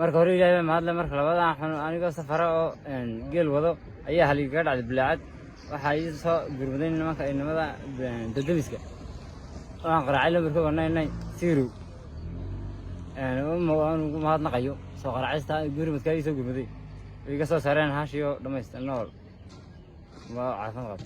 marka hore ilaahay ma hadla marka labada aniga safara oo geel wado ayaa hal iga dhacday bilaacad waxa ay soo gurmaday nimanka inamada dadamiska waxaan qaraacay lambarka 199 ugu mahadnaqayo soo qaraacista gurmadka ay soo gurmaday iga soo saareen haashiyo dhameystirnool waa caafimaad.